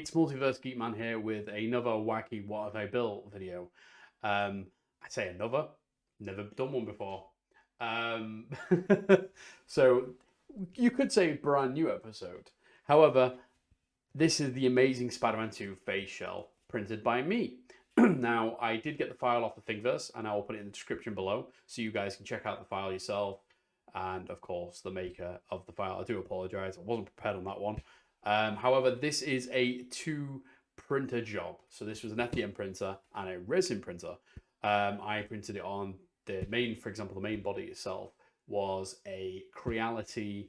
it's Multiverse Geek Man here with another wacky What Have I Built video. I say another, never done one before. Um, so you could say brand new episode. However, this is the Amazing Spider-Man 2 face shell printed by me. Now, I did get the file off the Thingiverse, and I will put it in the description below so you guys can check out the file yourself. And of course, the maker of the file. I do apologize, I wasn't prepared on that one. However, this is a 2 printer job. So this was an FDM printer and a resin printer. I printed it on the main, for example, the main body itself was a Creality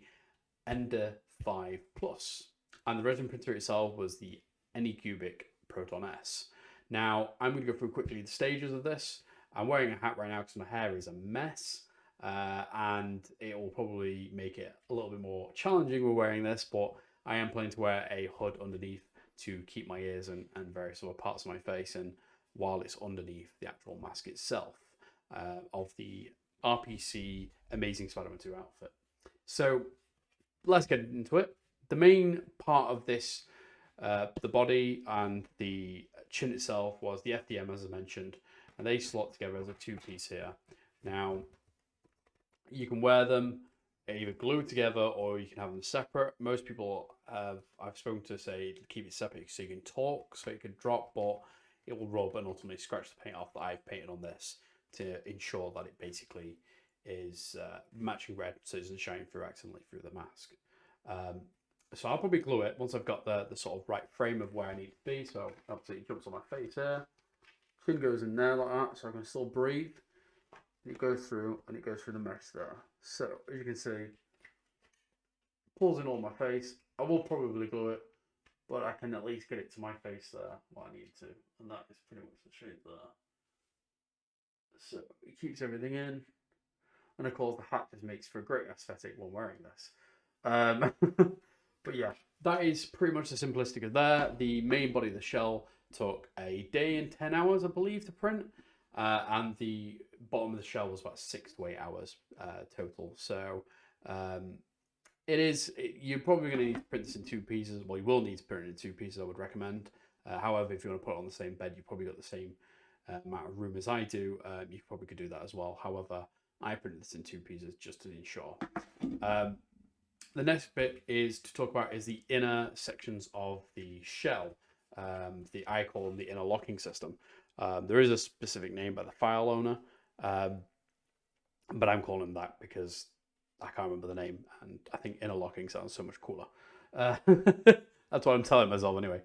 Ender 5 Plus. And the resin printer itself was the Anycubic Proton S. Now, I'm going to go through quickly the stages of this. I'm wearing a hat right now because my hair is a mess. And it will probably make it a little bit more challenging with wearing this, but I am planning to wear a hood underneath to keep my ears and various other parts of my face in while it's underneath the actual mask itself of the RPC Amazing Spider-Man 2 outfit. So let's get into it. The main part of this, the body and the chin itself, was the FDM, as I mentioned, and they slot together as a 2-piece here. Now, you can wear them either glued together or you can have them separate. Most people I've spoken to say keep it separate so you can talk, so it can drop, but it will rub and ultimately scratch the paint off that I've painted on this to ensure that it basically is matching red so it doesn't shine through accidentally through the mask. So I'll probably glue it once I've got the sort of right frame of where I need to be. So obviously it jumps on my face here, chin goes in there like that so I can still breathe. It goes through and it goes through the mesh there. So as you can see, pulls in all my face. I will probably glue it, but I can at least get it to my face there what I need to, and that is pretty much the shape there. So it keeps everything in, and of course the hat just makes for a great aesthetic when wearing this. But yeah, that is pretty much the simplistic of there. The main body of the shell took a day and 10 hours, I believe, to print. And the bottom of the shell was about 6 to 8 hours total. So you're probably going to need to print this in 2 pieces. Well, you will need to print it in 2 pieces, I would recommend. However, if you want to put it on the same bed, you've probably got the same amount of room as I do. You probably could do that as well. However, I printed this in 2 pieces just to ensure. The next bit is to talk about is the inner sections of the shell. I call them the inner locking system. There is a specific name by the file owner, but I'm calling them that because I can't remember the name, and I think inner locking sounds so much cooler. That's what I'm telling myself anyway.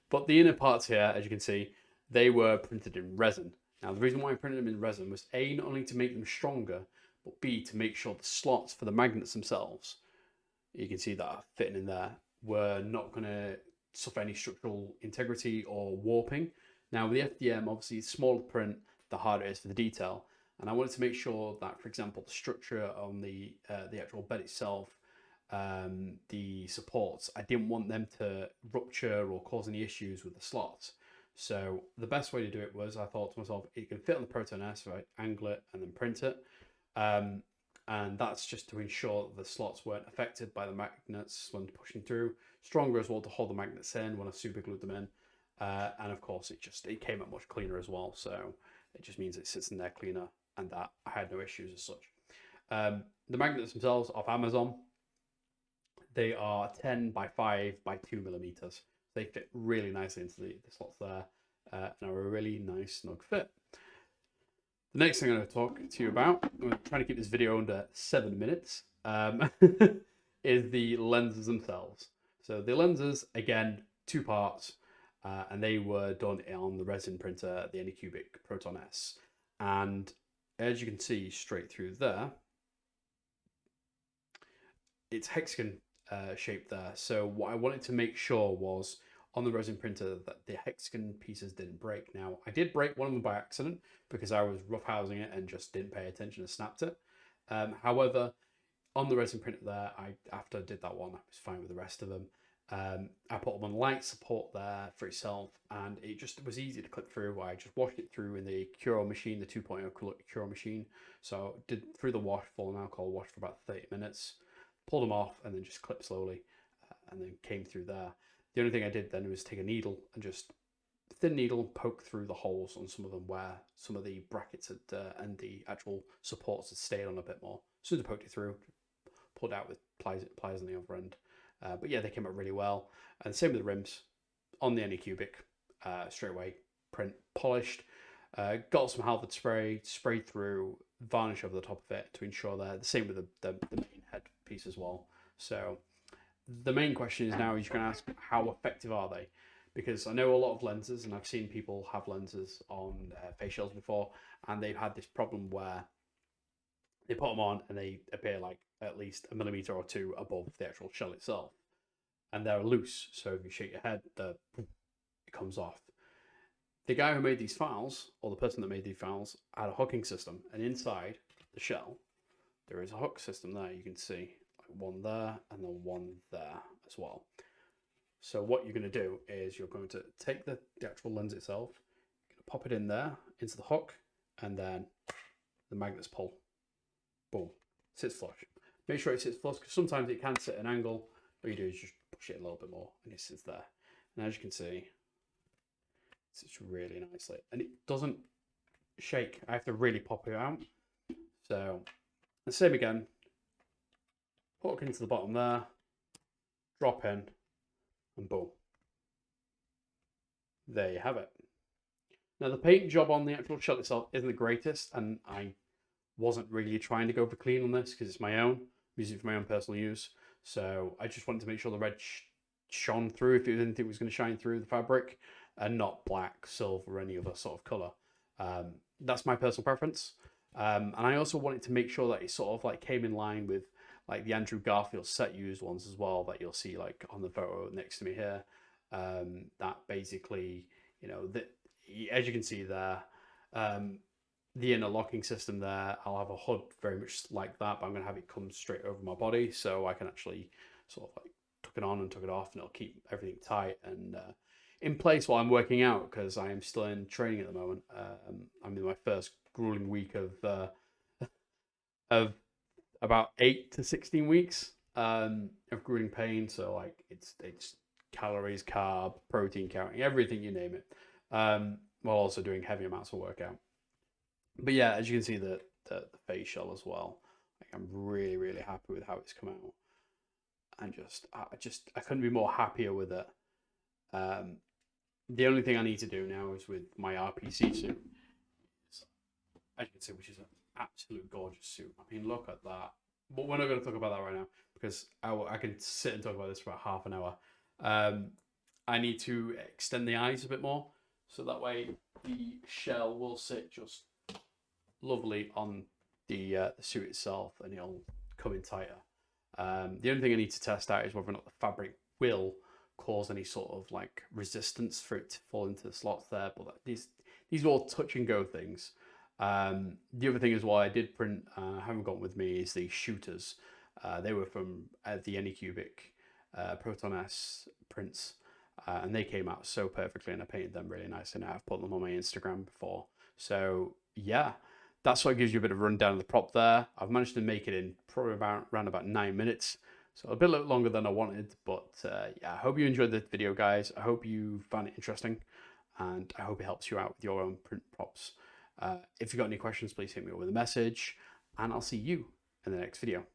But the inner parts here, as you can see, they were printed in resin. Now, the reason why I printed them in resin was A, not only to make them stronger, but B, to make sure the slots for the magnets themselves, you can see that are fitting in there, were not going to suffer any structural integrity or warping. Now, with the FDM, obviously, the smaller the print, the harder it is for the detail. And I wanted to make sure that, for example, the structure on the actual bed itself, the supports, I didn't want them to rupture or cause any issues with the slots. So the best way to do it was, I thought to myself, it can fit on the Proton S, so I angle it and then print it. And that's just to ensure that the slots weren't affected by the magnets when pushing through. Stronger as well to hold the magnets in when I super glued them in. And of course, it came out much cleaner as well. So it just means it sits in there cleaner, and that I had no issues as such. The magnets themselves off Amazon, they are 10 by 5 by 2 millimeters. They fit really nicely into the slots there, and are a really nice snug fit. The next thing I'm going to talk to you about, I'm trying to keep this video under 7 minutes, is the lenses themselves. So the lenses, again, 2 parts, and they were done on the resin printer, the Anycubic Proton S. And as you can see straight through there, it's hexagon shaped there. So what I wanted to make sure was on the resin printer that the hexagon pieces didn't break. Now, I did break one of them by accident because I was roughhousing it and just didn't pay attention and snapped it. However, on the resin printer there, after I did that one, I was fine with the rest of them. I put them on light support there for itself, and it was easy to clip through. I just washed it through in the Curo machine, the 2.0 Curo machine. So did through the wash, full and alcohol wash for about 30 minutes, pulled them off, and then just clipped slowly, and then came through there. The only thing I did then was take a needle and just thin needle poke through the holes on some of them where some of the brackets had, and the actual supports had stayed on a bit more. As soon as I poked it through, pulled out with pliers on the other end. But yeah, they came out really well. And same with the rims on the Anycubic, straight away, print, polished. Got some Halford spray, sprayed through, varnish over the top of it to ensure they're the same with the main head piece as well. So the main question is now you're going to ask, how effective are they? Because I know a lot of lenses, and I've seen people have lenses on face shells before, and they've had this problem where they put them on and they appear like at least a millimeter or two above the actual shell itself, and they're loose. So if you shake your head, it comes off. The guy who made these files, or the person that made these files, had a hooking system, and inside the shell there is a hook system there. You can see like one there and then one there as well. So what you're going to do is you're going to take the actual lens itself, you're going to pop it in there into the hook, and then the magnets pull. Boom, sits flush. Make sure it sits flush, because sometimes it can sit at an angle. What you do is just push it a little bit more and it sits there. And as you can see, it sits really nicely and it doesn't shake. I have to really pop it out. So the same again, hook into the bottom there, drop in, and boom. There you have it. Now the paint job on the actual shell itself isn't the greatest, and I wasn't really trying to go for clean on this because it's my own. I'm using it for my own personal use. So I just wanted to make sure the red shone through if anything was going to shine through the fabric, and not black, silver, or any other sort of colour. That's my personal preference. And I also wanted to make sure that it sort of like came in line with like the Andrew Garfield set used ones as well, that you'll see like on the photo next to me here. That basically, you know, as you can see there, the inner locking system there, I'll have a hood very much like that, but I'm going to have it come straight over my body so I can actually sort of like tuck it on and tuck it off, and it'll keep everything tight and in place while I'm working out, because I am still in training at the moment. I'm in my first grueling week of about 8 to 16 weeks of grueling pain. So like it's calories, carb, protein counting, everything, you name it, while also doing heavy amounts of workout. But yeah, as you can see, the face shell as well. Like, I'm really happy with how it's come out, and I couldn't be more happier with it. The only thing I need to do now is with my RPC suit, as you can see, which is an absolute gorgeous suit. I mean, look at that. But we're not going to talk about that right now, because I can sit and talk about this for about half an hour. I need to extend the eyes a bit more, so that way the shell will sit just lovely on the suit itself, and it'll come in tighter. The only thing I need to test out is whether or not the fabric will cause any sort of like resistance for it to fall into the slots there. But these are all touch and go things. The other thing as well, I did print, haven't got with me, is the shooters. They were from the Anycubic Proton S prints, and they came out so perfectly, and I painted them really nice, and I've put them on my Instagram before. So yeah, that's what gives you a bit of a rundown of the prop there. I've managed to make it in probably around about 9 minutes. So a bit longer than I wanted, but yeah, I hope you enjoyed the video, guys. I hope you found it interesting, and I hope it helps you out with your own print props. If you've got any questions, please hit me up with a message, and I'll see you in the next video.